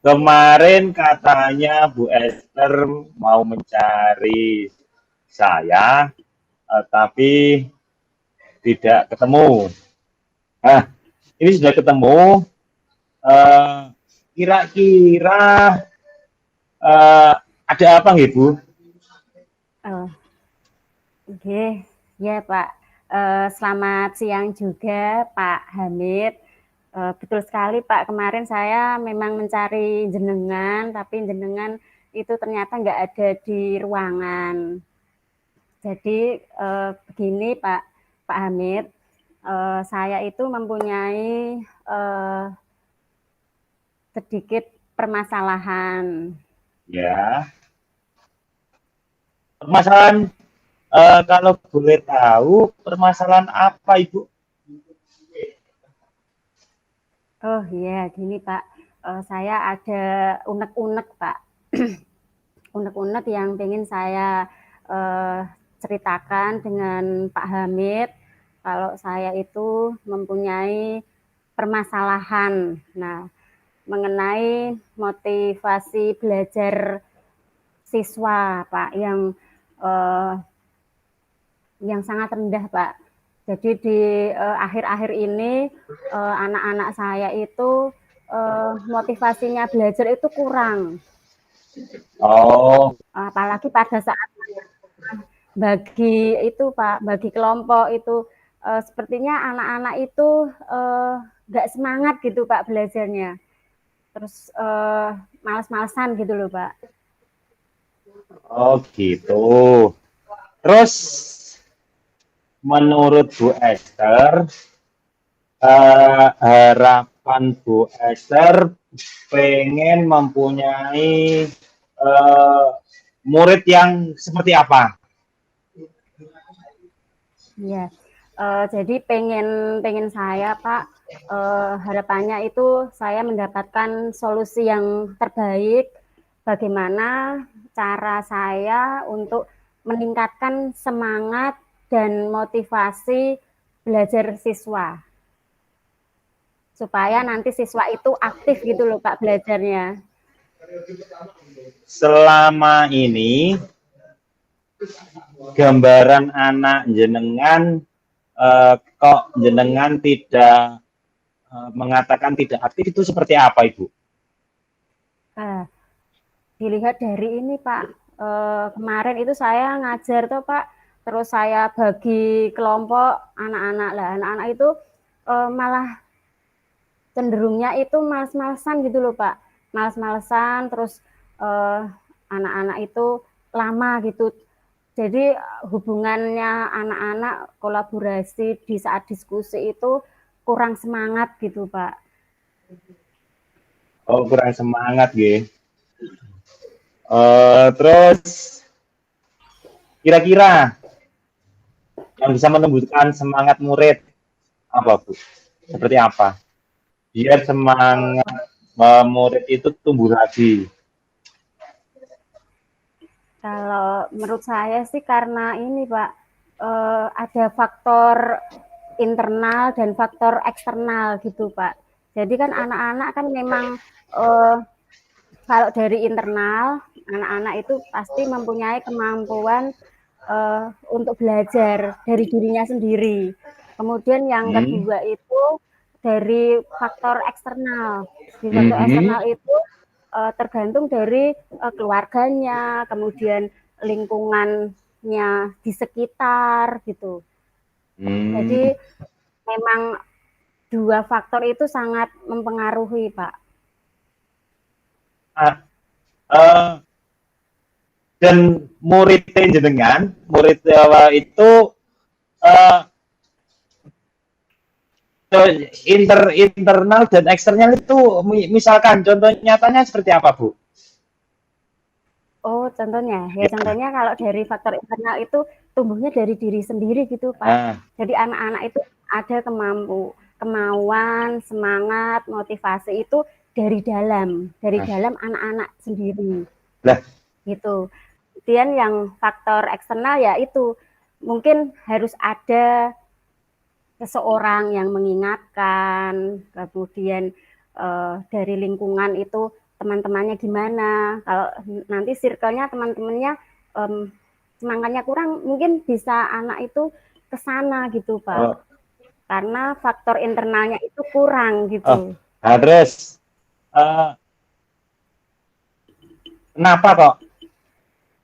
Kemarin katanya Bu Esther mau mencari saya, tapi tidak ketemu. Nah, ini sudah ketemu. Eh, Kira-kira ada apa nggih, Bu? Oh, oke, ya Pak. Selamat siang juga Pak Hamid. Betul sekali Pak, kemarin saya memang mencari jenengan, tapi jenengan itu ternyata nggak ada di ruangan. Jadi begini Pak Hamid, saya itu mempunyai sedikit permasalahan. Ya, permasalahan kalau boleh tahu permasalahan apa, Ibu? Oh iya, gini Pak, saya ada unek-unek Pak, unek-unek yang ingin saya ceritakan dengan Pak Hamid. Kalau saya itu mempunyai permasalahan, nah mengenai motivasi belajar siswa Pak eh, yang sangat rendah Pak. Jadi di akhir-akhir ini anak-anak saya itu motivasinya belajar itu kurang. Oh, Apalagi pada saat bagi itu Pak, bagi kelompok itu sepertinya anak-anak itu nggak semangat gitu Pak belajarnya. Terus males-malesan gitu loh Pak. oh gitu. Terus menurut Bu Esther, harapan Bu Esther pengen mempunyai murid yang seperti apa? Ya, jadi pengen saya Pak, harapannya itu saya mendapatkan solusi yang terbaik. Bagaimana cara saya untuk meningkatkan semangat dan motivasi belajar siswa supaya nanti siswa itu aktif gitu loh Pak belajarnya. Selama ini gambaran anak jenengan kok jenengan tidak mengatakan tidak aktif itu seperti apa, Ibu? Dilihat dari ini Pak, kemarin itu saya ngajar tuh Pak, terus saya bagi kelompok anak-anak lah, anak-anak itu malah cenderungnya itu males-malesan gitu loh Pak, males-malesan, terus anak-anak itu lama gitu. Jadi hubungannya anak-anak kolaborasi di saat diskusi itu kurang semangat gitu Pak. Oh, kurang semangat, gitu. Terus kira-kira yang bisa menumbuhkan semangat murid apa, Bu? Seperti apa? Biar semangat murid itu tumbuh lagi. Kalau menurut saya sih karena ini Pak, ada faktor internal dan faktor eksternal gitu Pak. Jadi kan anak-anak kan memang kalau dari internal, anak-anak itu pasti mempunyai kemampuan untuk belajar dari dirinya sendiri. Kemudian yang kedua itu dari faktor eksternal. Di faktor eksternal itu tergantung dari keluarganya, kemudian lingkungannya di sekitar gitu. Jadi memang dua faktor itu sangat mempengaruhi, Pak. Dan murid jenengan, murid itu uh, internal dan eksternal itu misalkan contoh nyatanya seperti apa, Bu? Oh, contohnya, ya contohnya kalau dari faktor internal itu tumbuhnya dari diri sendiri gitu, Pak. Jadi anak-anak itu ada kemauan, semangat, motivasi itu dari dalam anak-anak sendiri. Lah, gitu. Kemudian yang faktor eksternal ya itu mungkin harus ada seseorang yang mengingatkan, kemudian dari lingkungan itu teman-temannya gimana. Kalau nanti circle-nya teman-temannya semangatnya kurang, mungkin bisa anak itu ke sana gitu, Pak. Oh, Karena faktor internalnya itu kurang oh, gitu. Haris, kenapa kok?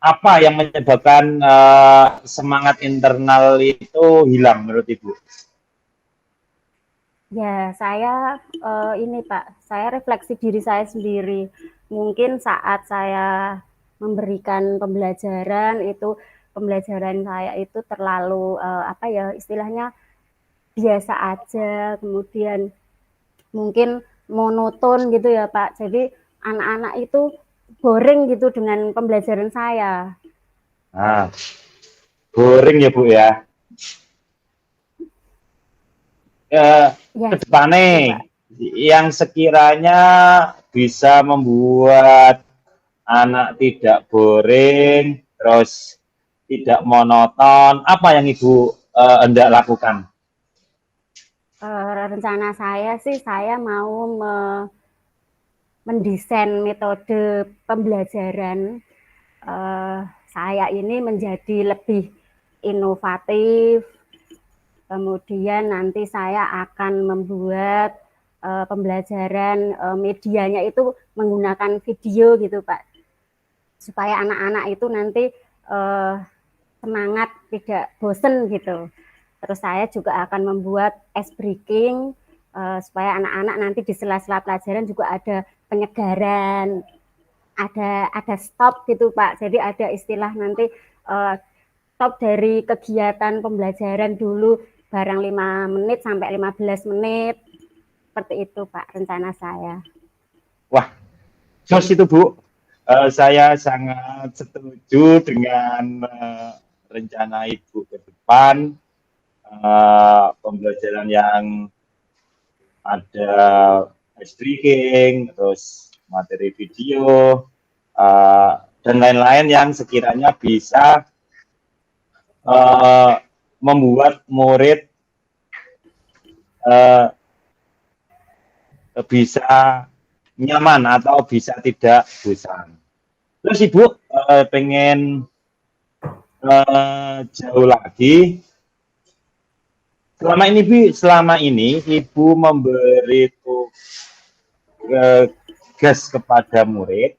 Apa yang menyebabkan semangat internal itu hilang menurut Ibu? Ya, saya ini Pak, saya refleksi diri saya sendiri. Mungkin saat saya memberikan pembelajaran itu, pembelajaran saya itu terlalu apa ya istilahnya biasa aja, kemudian mungkin monoton gitu ya Pak. Jadi anak-anak itu boring gitu dengan pembelajaran saya. Nah, boring ya Bu ya. Ya, Ke itu Pak. depannya yang sekiranya bisa membuat anak tidak boring, terus tidak monoton, apa yang Ibu hendak lakukan? Rencana saya sih saya mau mendesain metode pembelajaran saya ini menjadi lebih inovatif. Kemudian nanti saya akan membuat pembelajaran medianya itu menggunakan video gitu Pak, supaya anak-anak itu nanti semangat tidak bosen gitu. Terus saya juga akan membuat ice breaking supaya anak-anak nanti di sela-sela pelajaran juga ada penyegaran, ada stop gitu Pak. Jadi ada istilah nanti stop dari kegiatan pembelajaran dulu barang 5 menit sampai 15 menit. Seperti itu Pak rencana saya. Wah, jos itu Bu. Saya sangat setuju dengan rencana Ibu ke depan, pembelajaran yang ada streaming, terus materi video, dan lain-lain yang sekiranya bisa membuat murid bisa nyaman atau bisa tidak bosan. Terus Ibu pengen jauh lagi. Selama ini Ibu memberi tugas kepada murid,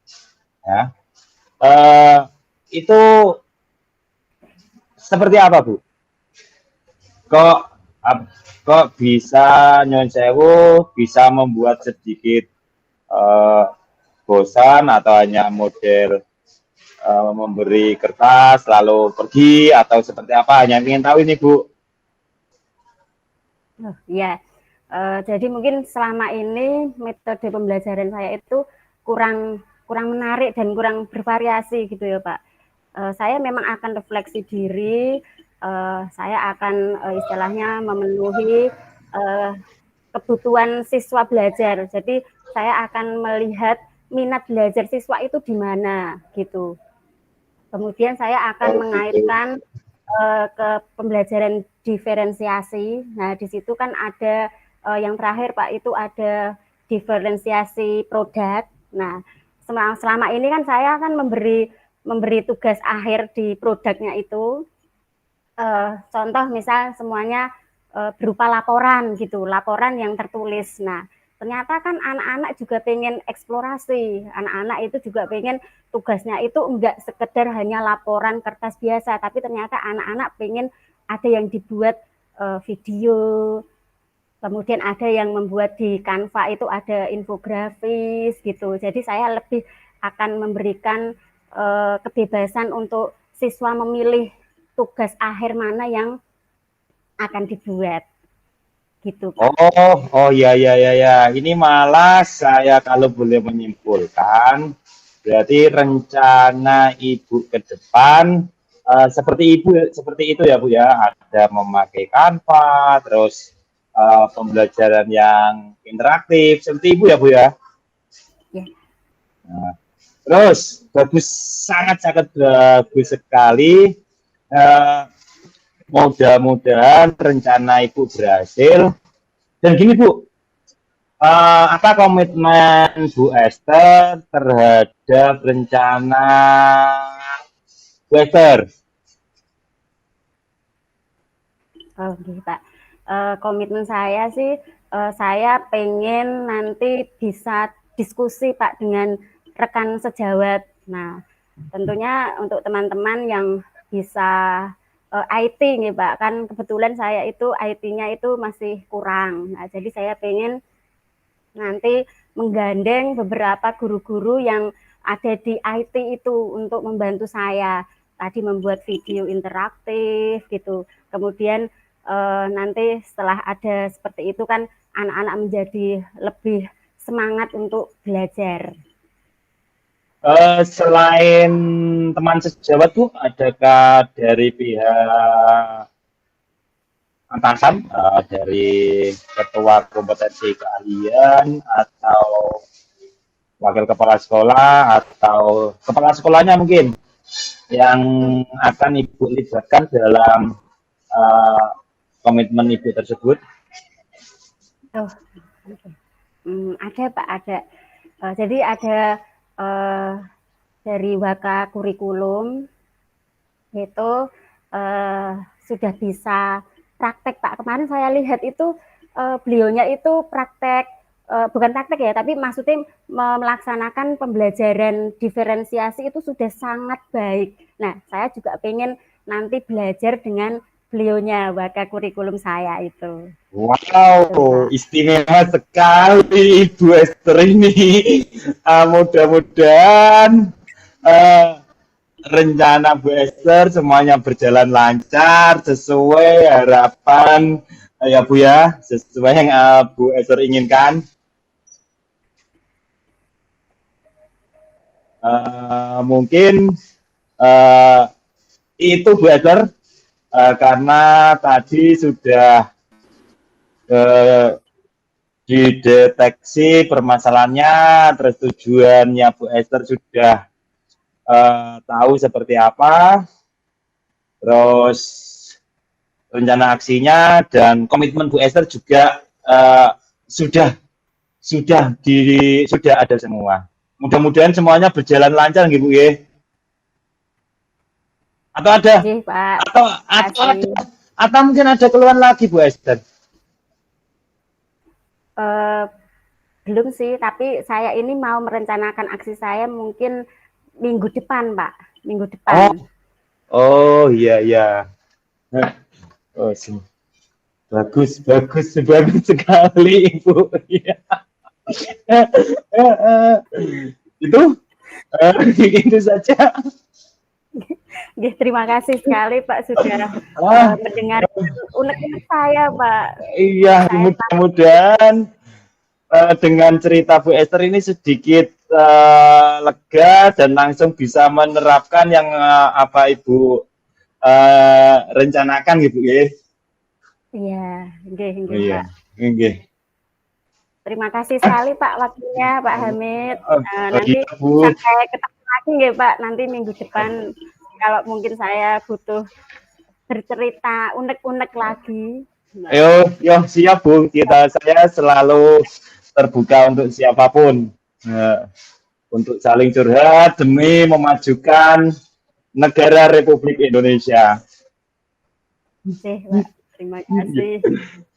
ya, itu seperti apa Bu? Kok bisa nyon sewu, bisa membuat sedikit bosan atau hanya model memberi kertas lalu pergi atau seperti apa? Hanya ingin tahu ini Bu. Ya, jadi mungkin selama ini metode pembelajaran saya itu kurang menarik dan kurang bervariasi gitu ya Pak. Saya memang akan refleksi diri, saya akan istilahnya memenuhi kebutuhan siswa belajar. Jadi saya akan melihat minat belajar siswa itu di mana gitu. Kemudian saya akan mengaitkan ke pembelajaran diferensiasi. Nah, di situ kan ada yang terakhir Pak itu ada diferensiasi produk. Nah, selama ini kan saya kan memberi tugas akhir di produknya itu. Contoh misal semuanya berupa laporan gitu, laporan yang tertulis. Nah, ternyata kan anak-anak juga pengen eksplorasi, anak-anak itu juga pengen tugasnya itu enggak sekedar hanya laporan kertas biasa, tapi ternyata anak-anak pengen ada yang dibuat video, kemudian ada yang membuat di Canva itu ada infografis gitu. Jadi saya lebih akan memberikan kebebasan untuk siswa memilih tugas akhir mana yang akan dibuat gitu Pak. Oh ya ya ya ya. Ini malah saya kalau boleh menyimpulkan, berarti rencana Ibu ke depan seperti itu ya Bu ya. Ada memakai Canva, terus pembelajaran yang interaktif seperti Ibu ya Bu ya. Ya. Nah, terus bagus, sangat bagus sekali. Mudah-mudahan rencana Ibu berhasil. Dan gini Bu, Apa komitmen Bu Esther terhadap rencana Bu Esther? Oh, gitu, Pak. Komitmen saya sih, saya pengen nanti bisa diskusi Pak dengan rekan sejawat. Nah, tentunya untuk teman-teman yang bisa IT nih Pak, kan kebetulan saya itu IT-nya itu masih kurang. Nah, jadi saya pengen nanti menggandeng beberapa guru-guru yang ada di IT itu untuk membantu saya. Tadi membuat video interaktif gitu. Kemudian nanti setelah ada seperti itu kan anak-anak menjadi lebih semangat untuk belajar. Selain teman sejawat Bu, adakah dari pihak atasan, dari ketua kompetensi keahlian atau wakil kepala sekolah atau kepala sekolahnya mungkin yang akan Ibu libatkan dalam uh, komitmen Ibu tersebut? Oh, ada Pak, ada. Jadi ada dari Waka Kurikulum itu sudah bisa praktek Pak. Kemarin saya lihat itu beliaunya itu praktek, bukan praktek ya, tapi maksudnya melaksanakan pembelajaran diferensiasi itu sudah sangat baik. Nah, saya juga pengen nanti belajar dengan beliaunya Waka Kurikulum saya itu. Wow, istimewa sekali Ibu Esther ini. Mudah-mudahan rencana Bu Esther semuanya berjalan lancar sesuai harapan ya Bu ya, sesuai yang Bu Esther inginkan. Mungkin itu Bu Esther, karena tadi sudah dideteksi permasalahannya, terus tujuannya Bu Esther sudah tahu seperti apa, terus rencana aksinya dan komitmen Bu Esther juga sudah ada semua. Mudah-mudahan semuanya berjalan lancar, gitu Bu ya. Atau ada, Oke, Pak. atau mungkin ada keluhan lagi Bu Esther? Belum sih, tapi saya ini mau merencanakan aksi saya mungkin minggu depan, Pak. Minggu depan. Oh iya iya. Oh, bagus sekali Ibu. Itu saja. Terima kasih sekali Pak sudah mendengar unek-unek saya, Pak. Iya, mudah-mudahan dengan cerita Bu Esther ini sedikit lega dan langsung bisa menerapkan yang apa Ibu rencanakan gitu ya. Iya, nggih, Iya, Pak. nggih. Terima kasih sekali Pak waktunya Pak Hamid. Nanti iya, Bu. sampai ketemu lagi nggih Pak, nanti minggu depan kalau mungkin saya butuh bercerita unek-unek lagi. Yo siap Bu, saya selalu terbuka untuk siapapun, untuk saling curhat demi memajukan negara Republik Indonesia. Oke, Pak. Terima kasih.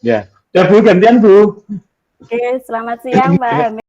Ya, Bu, gantian Bu. Oke, selamat siang Mbak Hamid.